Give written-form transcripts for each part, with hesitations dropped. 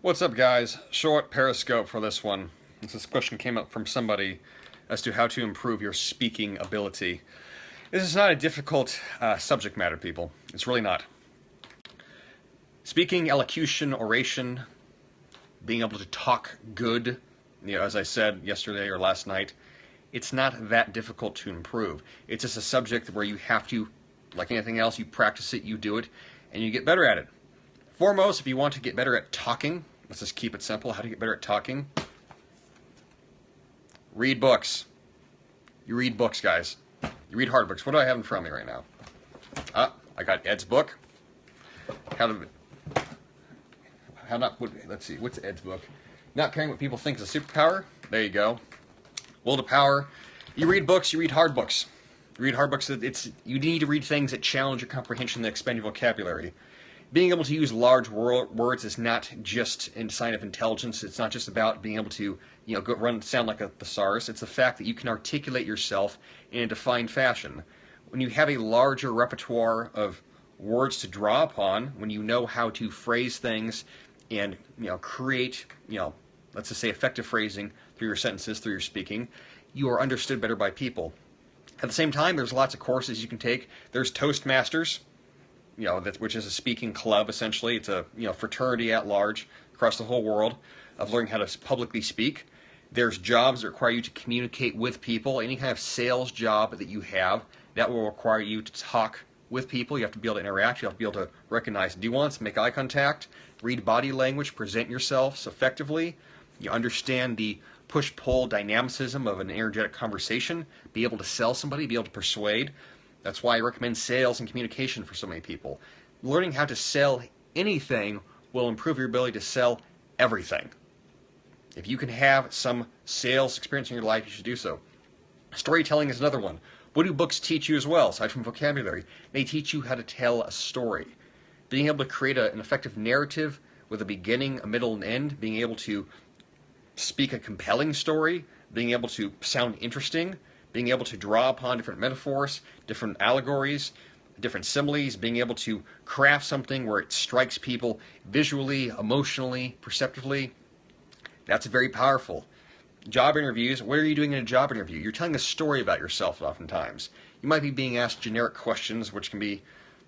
What's up, guys? Short Periscope for this one. This question came up from somebody as to how to improve your speaking ability. This is not a difficult subject matter, people. It's really not. Speaking, elocution, oration, being able to talk good, as I said yesterday or last night, it's not that difficult to improve. It's just a subject where you have to, like anything else, you practice it, you do it, and you get better at it. Foremost, if you want to get better at talking, let's just keep it simple. How to get better at talking? Read books. You read books, guys. You read hard books. What do I have in front of me right now? I got Ed's book. Let's see, what's Ed's book? Not caring what people think is a superpower. There you go. Will to power. You read books, you read hard books. You read hard books, you need to read things that challenge your comprehension, that expand your vocabulary. Being able to use large words is not just a sign of intelligence. It's not just about being able to, sound like a thesaurus. It's the fact that you can articulate yourself in a defined fashion. When you have a larger repertoire of words to draw upon, when you know how to phrase things and, create, let's just say effective phrasing through your sentences, through your speaking, you are understood better by people. At the same time, there's lots of courses you can take. There's Toastmasters, which is a speaking club, essentially. It's a fraternity at large across the whole world of learning how to publicly speak. There's jobs that require you to communicate with people. Any kind of sales job that you have, that will require you to talk with people. You have to be able to interact. You have to be able to recognize nuance, make eye contact, read body language, present yourselves effectively. You understand the push-pull dynamicism of an energetic conversation, be able to sell somebody, be able to persuade. That's why I recommend sales and communication for so many people. Learning how to sell anything will improve your ability to sell everything. If you can have some sales experience in your life, you should do so. Storytelling is another one. What do books teach you as well, aside from vocabulary? They teach you how to tell a story. Being able to create an effective narrative with a beginning, a middle, and end. Being able to speak a compelling story. Being able to sound interesting. Being able to draw upon different metaphors, different allegories, different similes, being able to craft something where it strikes people visually, emotionally, perceptively. That's very powerful. Job interviews, what are you doing in a job interview? You're telling a story about yourself oftentimes. You might be being asked generic questions, which can be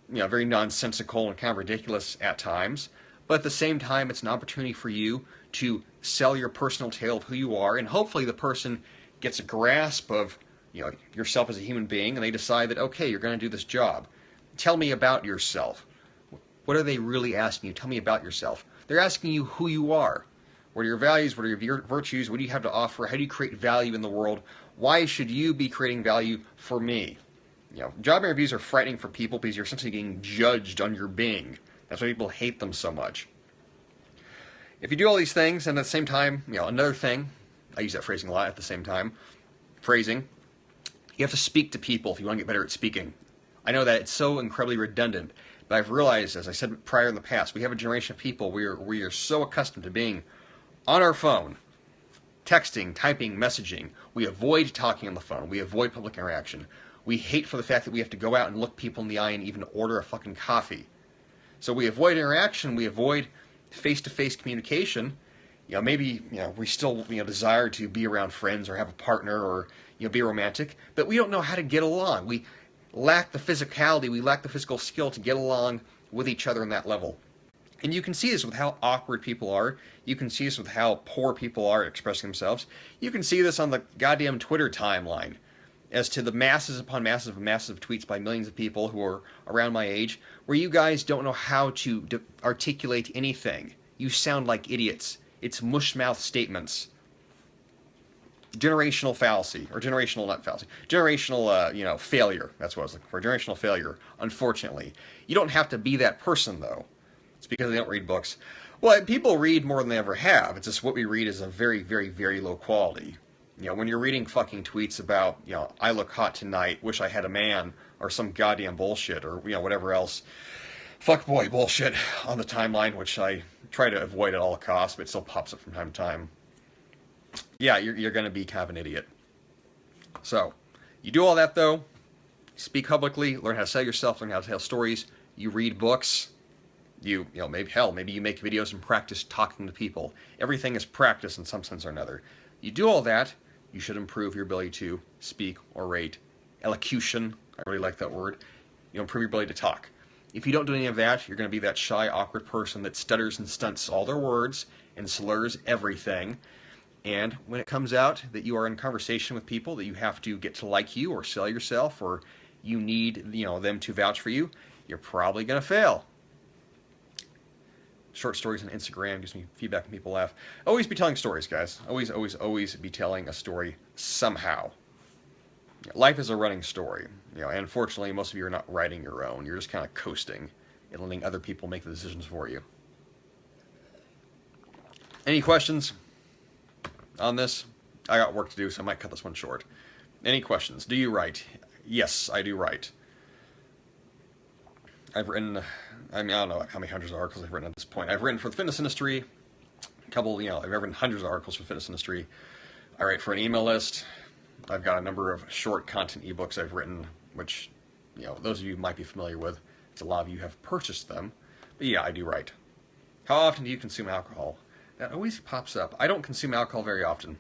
very nonsensical and kind of ridiculous at times, but at the same time, it's an opportunity for you to sell your personal tale of who you are, and hopefully the person gets a grasp of yourself as a human being, and they decide that, okay, you're going to do this job. Tell me about yourself. What are they really asking you? Tell me about yourself. They're asking you who you are. What are your values? What are your virtues? What do you have to offer? How do you create value in the world? Why should you be creating value for me? Job interviews are frightening for people because you're essentially getting judged on your being. That's why people hate them so much. If you do all these things, and at the same time, another thing, I use that phrasing a lot at the same time, phrasing, you have to speak to people if you want to get better at speaking. I know that it's so incredibly redundant, but I've realized, as I said prior in the past, we have a generation of people we are so accustomed to being on our phone, texting, typing, messaging. We avoid talking on the phone. We avoid public interaction. We hate for the fact that we have to go out and look people in the eye and even order a fucking coffee. So we avoid interaction. We avoid face-to-face communication. Maybe we still desire to be around friends or have a partner or be romantic, but we don't know how to get along. We lack the physicality, we lack the physical skill to get along with each other on that level. And you can see this with how awkward people are. You can see this with how poor people are expressing themselves. You can see this on the goddamn Twitter timeline as to the masses upon masses of tweets by millions of people who are around my age, where you guys don't know how to articulate anything. You sound like idiots. It's mush-mouth statements. Generational fallacy, or generational, not fallacy, generational, failure. That's what I was looking for, generational failure, unfortunately. You don't have to be that person, though. It's because they don't read books. Well, people read more than they ever have. It's just what we read is a very, very, very low quality. When you're reading fucking tweets about, I look hot tonight, wish I had a man, or some goddamn bullshit, or, whatever else, fuckboy bullshit on the timeline, which I try to avoid at all costs, but it still pops up from time to time. Yeah, you're going to be kind of an idiot. So, you do all that, though. Speak publicly, learn how to sell yourself, learn how to tell stories. You read books. Maybe you make videos and practice talking to people. Everything is practice in some sense or another. You do all that, you should improve your ability to speak, orate, elocution. I really like that word. Improve your ability to talk. If you don't do any of that, you're going to be that shy, awkward person that stutters and stunts all their words and slurs everything. And when it comes out that you are in conversation with people, that you have to get to like you or sell yourself, or you need them to vouch for you, you're probably going to fail. Short stories on Instagram gives me feedback and people laugh. Always be telling stories, guys. Always, always, always be telling a story somehow. Life is a running story. And unfortunately, most of you are not writing your own. You're just kind of coasting and letting other people make the decisions for you. Any questions on this? I got work to do, so I might cut this one short. Any questions? Do you write? Yes, I do write. I've written, I don't know how many hundreds of articles I've written at this point. I've written for the fitness industry, I've written hundreds of articles for the fitness industry. I write for an email list. I've got a number of short content ebooks I've written, which, those of you might be familiar with. It's a lot of you have purchased them. But yeah, I do write. How often do you consume alcohol? That always pops up. I don't consume alcohol very often.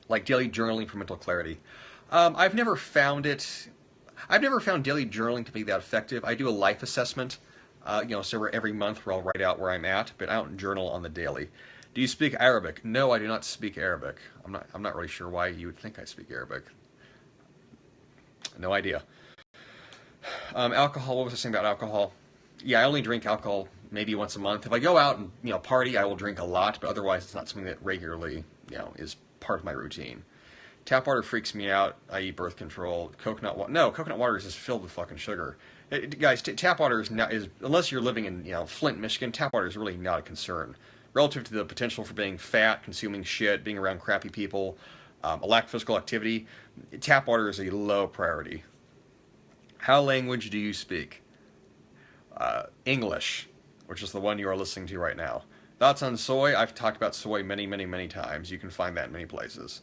Like daily journaling for mental clarity. I've never found daily journaling to be that effective. I do a life assessment, so every month where I'll write out where I'm at, but I don't journal on the daily. Do you speak Arabic? No, I do not speak Arabic. I'm not really sure why you would think I speak Arabic. No idea. Alcohol, what was I saying about alcohol? Yeah, I only drink alcohol maybe once a month. If I go out and party, I will drink a lot, but otherwise it's not something that regularly, is part of my routine. Tap water freaks me out, i.e. birth control. Coconut water. No, coconut water is just filled with fucking sugar. Guys, tap water is unless you're living in Flint, Michigan, tap water is really not a concern. Relative to the potential for being fat, consuming shit, being around crappy people, a lack of physical activity, tap water is a low priority. How language do you speak? English, which is the one you are listening to right now. Thoughts on soy? I've talked about soy many, many, many times. You can find that in many places.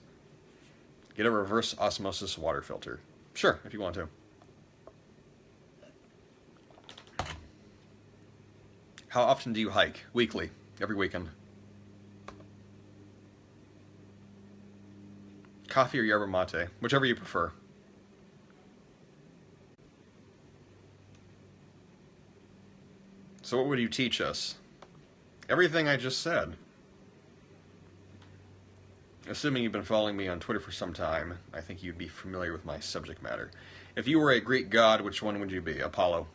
Get a reverse osmosis water filter. Sure, if you want to. How often do you hike? Weekly. Every weekend. Coffee or yerba mate? Whichever you prefer. So what would you teach us? Everything I just said. Assuming you've been following me on Twitter for some time, I think you'd be familiar with my subject matter. If you were a Greek god, which one would you be? Apollo.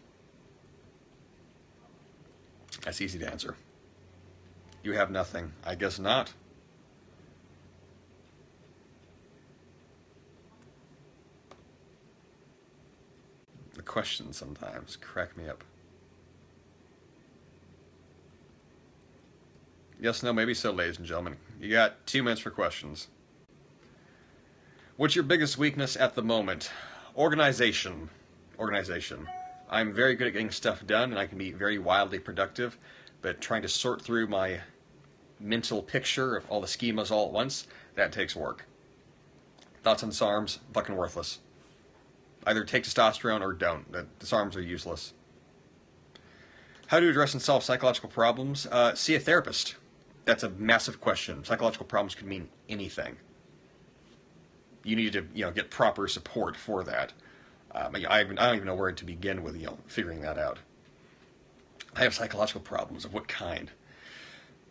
That's easy to answer. You have nothing. I guess not. The questions sometimes crack me up. Yes, no, maybe so, ladies and gentlemen. You got 2 minutes for questions. What's your biggest weakness at the moment? Organization. Organization. I'm very good at getting stuff done, and I can be very wildly productive, but trying to sort through my mental picture of all the schemas all at once, that takes work. Thoughts on SARMs? Fucking worthless. Either take testosterone or don't. The SARMs are useless. How to address and solve psychological problems? See a therapist. That's a massive question. Psychological problems could mean anything. You need to, get proper support for that. I don't even know where to begin with, figuring that out. I have psychological problems. Of what kind?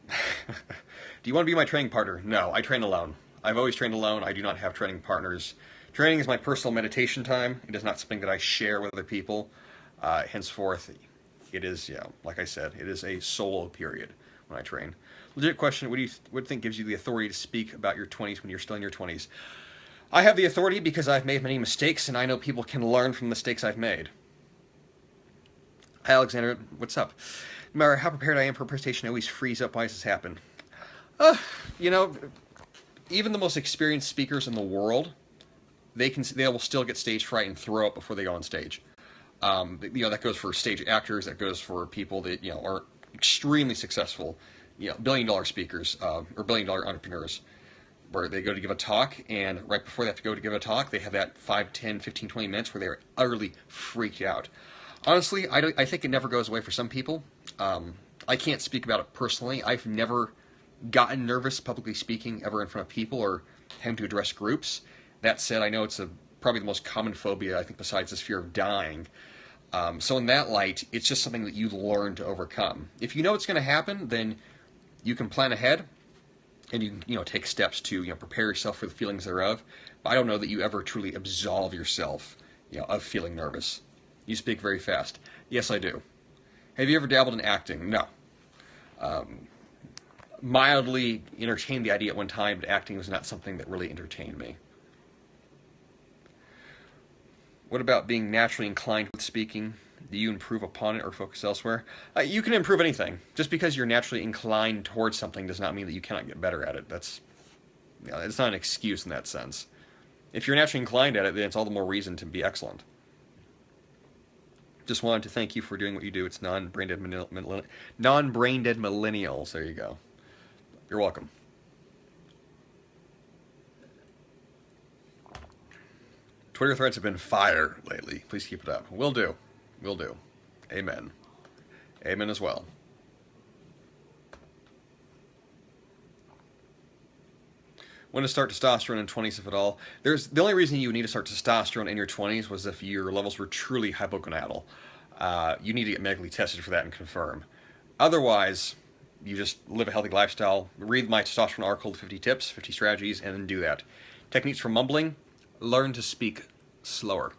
Do you want to be my training partner? No, I train alone. I've always trained alone. I do not have training partners. Training is my personal meditation time. It is not something that I share with other people. Henceforth, it is, like I said, it is a solo period when I train. Legit question, what do you think gives you the authority to speak about your 20s when you're still in your 20s? I have the authority because I've made many mistakes, and I know people can learn from the mistakes I've made. Hi, Alexander. What's up? No matter how prepared I am for a presentation, I always freeze up. Why does this happen? Even the most experienced speakers in the world, they will still get stage fright and throw up before they go on stage. That goes for stage actors. That goes for people that are extremely successful, billion-dollar speakers or billion-dollar entrepreneurs, where they go to give a talk, and right before they have to go to give a talk, they have that 5, 10, 15, 20 minutes where they're utterly freaked out. Honestly, I think it never goes away for some people. I can't speak about it personally. I've never gotten nervous publicly speaking ever in front of people or having to address groups. That said, I know it's probably the most common phobia, I think, besides this fear of dying. So in that light, it's just something that you learn to overcome. If you know it's going to happen, then you can plan ahead, and you can, take steps to, prepare yourself for the feelings thereof. But I don't know that you ever truly absolve yourself, of feeling nervous. You speak very fast. Yes, I do. Have you ever dabbled in acting? No. Mildly entertained the idea at one time, but acting was not something that really entertained me. What about being naturally inclined with speaking? Do you improve upon it or focus elsewhere? You can improve anything. Just because you're naturally inclined towards something does not mean that you cannot get better at it. It's not an excuse in that sense. If you're naturally inclined at it, then it's all the more reason to be excellent. Just wanted to thank you for doing what you do. It's non-brain dead millennials. There you go. You're welcome. Twitter threads have been fire lately. Please keep it up. Will do. Will do. Amen. Amen as well. When to start testosterone in 20s, if at all? The only reason you need to start testosterone in your 20s was if your levels were truly hypogonadal. You need to get medically tested for that and confirm. Otherwise, you just live a healthy lifestyle. Read my testosterone article, 50 tips, 50 strategies, and then do that. Techniques for mumbling: learn to speak slower.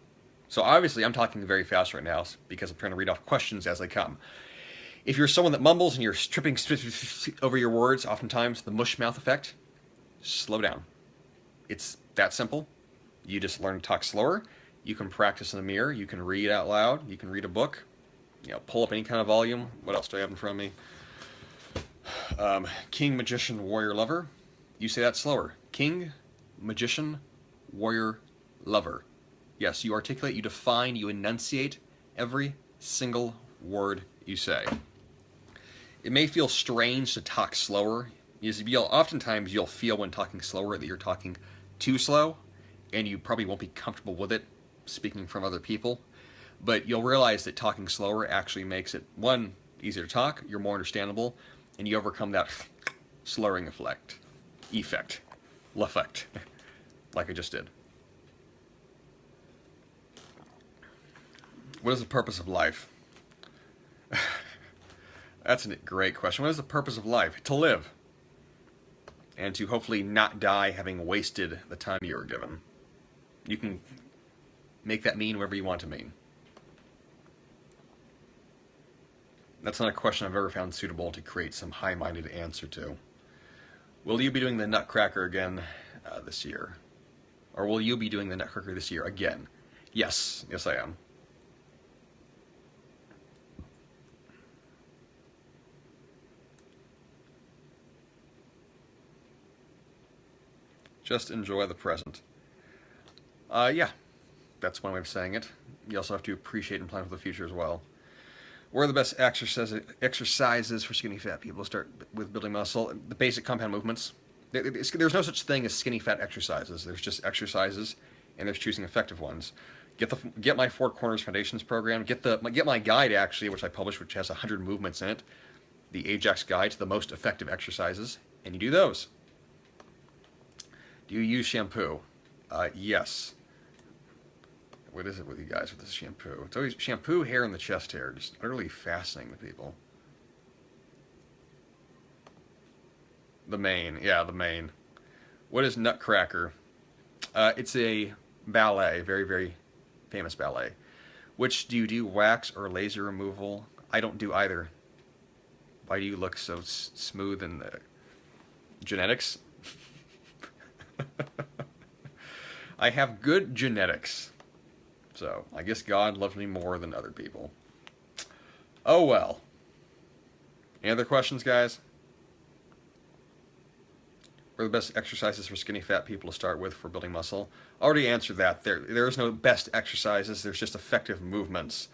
So obviously I'm talking very fast right now because I'm trying to read off questions as they come. If you're someone that mumbles and you're tripping over your words, oftentimes the mush mouth effect, slow down. It's that simple. You just learn to talk slower. You can practice in the mirror. You can read out loud. You can read a book. Pull up any kind of volume. What else do I have in front of me? King, magician, warrior, lover. You say that slower. King, magician, warrior, lover. Yes, you articulate, you define, you enunciate every single word you say. It may feel strange to talk slower. Oftentimes you'll feel when talking slower that you're talking too slow, and you probably won't be comfortable with it speaking from other people. But you'll realize that talking slower actually makes it, one, easier to talk, you're more understandable, and you overcome that slurring effect, like I just did. What is the purpose of life? That's a great question. What is the purpose of life? To live. And to hopefully not die having wasted the time you were given. You can make that mean whatever you want to mean. That's not a question I've ever found suitable to create some high-minded answer to. Will you be doing the Nutcracker again this year? Or will you be doing the Nutcracker this year again? Yes. Yes, I am. Just enjoy the present. Yeah, that's one way of saying it. You also have to appreciate and plan for the future as well. What are the best exercises for skinny fat people? Start with building muscle. The basic compound movements. There's no such thing as skinny fat exercises. There's just exercises, and there's choosing effective ones. Get my Four Corners Foundations program. Get my guide, actually, which I published, which has 100 movements in it. The Ajax Guide to the most effective exercises, and you do those. Do you use shampoo? Yes. What is it with you guys with this shampoo? It's always shampoo, hair, and the chest hair. Just utterly fascinating to people. The Maine. Yeah, the Maine. What is Nutcracker? It's a ballet. Very, very famous ballet. Which do you do, wax or laser removal? I don't do either. Why do you look so smooth in the genetics? I have good genetics. So, I guess God loves me more than other people. Oh well. Any other questions, guys? What are the best exercises for skinny fat people to start with for building muscle? Already answered that. There is no best exercises. There's just effective movements.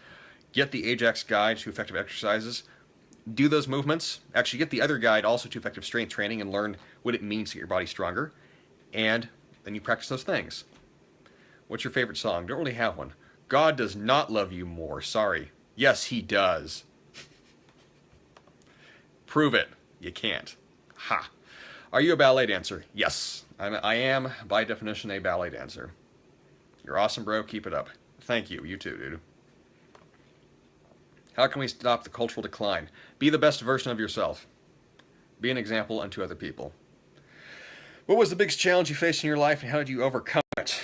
Get the Ajax Guide to effective exercises. Do those movements. Actually, get the other guide also to effective strength training and learn what it means to get your body stronger. And then you practice those things. What's your favorite song? Don't really have one. God does not love you more. Sorry. Yes, he does. Prove it. You can't. Ha. Are you a ballet dancer? Yes. I am, by definition, a ballet dancer. You're awesome, bro. Keep it up. Thank you. You too, dude. How can we stop the cultural decline? Be the best version of yourself. Be an example unto other people. What was the biggest challenge you faced in your life, and how did you overcome it?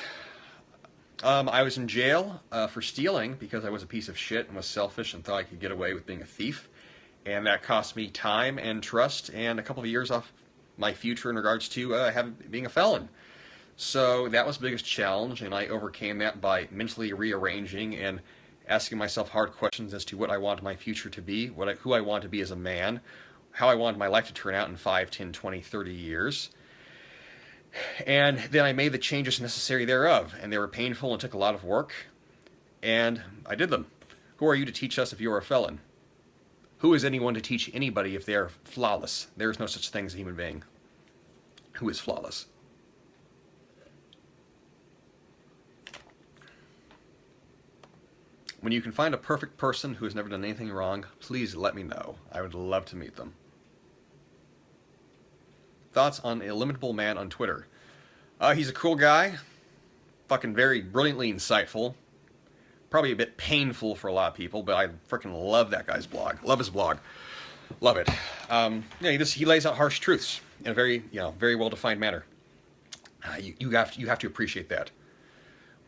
I was in jail for stealing because I was a piece of shit and was selfish and thought I could get away with being a thief. And that cost me time and trust and a couple of years off my future in regards to being a felon. So that was the biggest challenge, and I overcame that by mentally rearranging and asking myself hard questions as to what I want my future to be, who I want to be as a man, how I want my life to turn out in 5, 10, 20, 30 years. And then I made the changes necessary thereof, and they were painful and took a lot of work, and I did them. Who are you to teach us if you're a felon? Who is anyone to teach anybody if they are flawless? There is no such thing as a human being who is flawless. When you can find a perfect person who has never done anything wrong, please let me know. I would love to meet them. Thoughts on Illimitable Man on Twitter? He's a cool guy. Fucking very brilliantly insightful. Probably a bit painful for a lot of people, but I freaking love that guy's blog. Love his blog. Love it. He lays out harsh truths in a very, very well-defined manner. You have to appreciate that.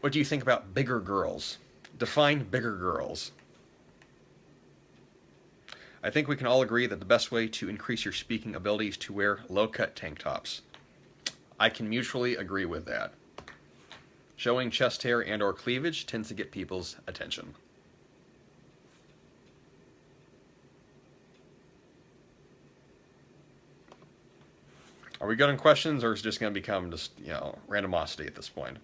What do you think about bigger girls? Define bigger girls. I think we can all agree that the best way to increase your speaking ability is to wear low-cut tank tops. I can mutually agree with that. Showing chest hair and or cleavage tends to get people's attention. Are we good on questions, or is it just going to become just, randomosity at this point?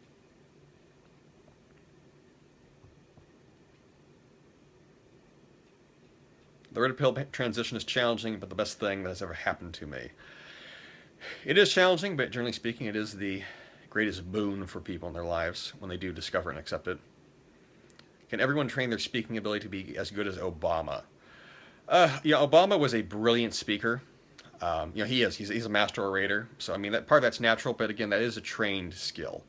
The red pill transition is challenging, but the best thing that has ever happened to me. It is challenging, but generally speaking, it is the greatest boon for people in their lives when they do discover and accept it. Can everyone train their speaking ability to be as good as Obama? Obama was a brilliant speaker. He is. He's a master orator. So, that part of that's natural, but again, that is a trained skill.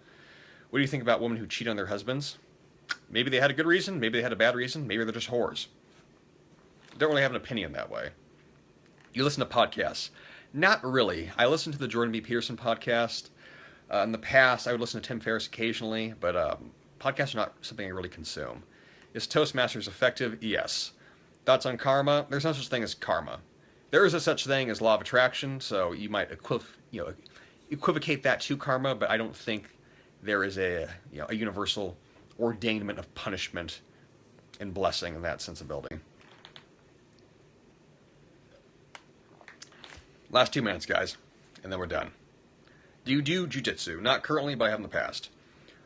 What do you think about women who cheat on their husbands? Maybe they had a good reason, maybe they had a bad reason, maybe they're just whores. Don't really have an opinion that way. You listen to podcasts. Not really. I listen to the Jordan B. Peterson podcast. In the past, I would listen to Tim Ferriss occasionally, but podcasts are not something I really consume. Is Toastmasters effective? Yes. Thoughts on karma? There's no such thing as karma. There is a such thing as law of attraction, so you might equivocate that to karma, but I don't think there is a universal ordainment of punishment and blessing in that sensibility. Last 2 minutes, guys, and then we're done. Do you do jiu-jitsu? Not currently, but I have in the past.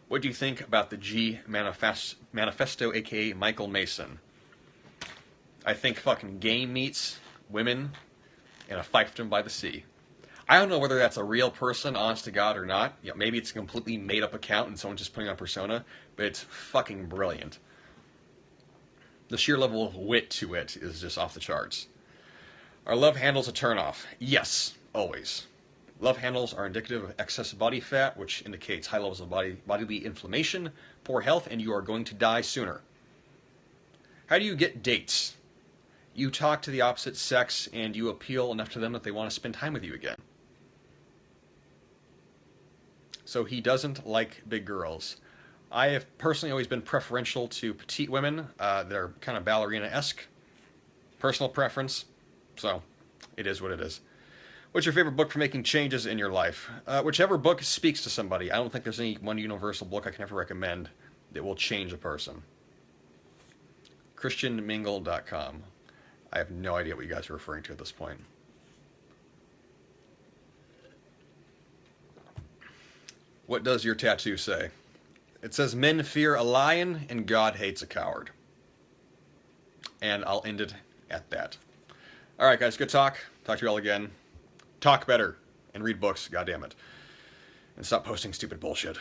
What do you think about the G Manifesto, aka Michael Mason? I think fucking game meets women in a fiefdom by the sea. I don't know whether that's a real person, honest to God, or not. Maybe it's a completely made-up account and someone's just putting on a persona, but it's fucking brilliant. The sheer level of wit to it is just off the charts. Are love handles a turnoff? Yes, always. Love handles are indicative of excess body fat, which indicates high levels of bodily inflammation, poor health, and you are going to die sooner. How do you get dates? You talk to the opposite sex, and you appeal enough to them that they want to spend time with you again. So he doesn't like big girls. I have personally always been preferential to petite women that are kind of ballerina-esque. Personal preference. So, it is what it is. What's your favorite book for making changes in your life? Whichever book speaks to somebody. I don't think there's any one universal book I can ever recommend that will change a person. ChristianMingle.com. I have no idea what you guys are referring to at this point. What does your tattoo say? It says, men fear a lion and God hates a coward. And I'll end it at that. All right, guys, good talk. Talk to you all again. Talk better and read books, goddammit. And stop posting stupid bullshit.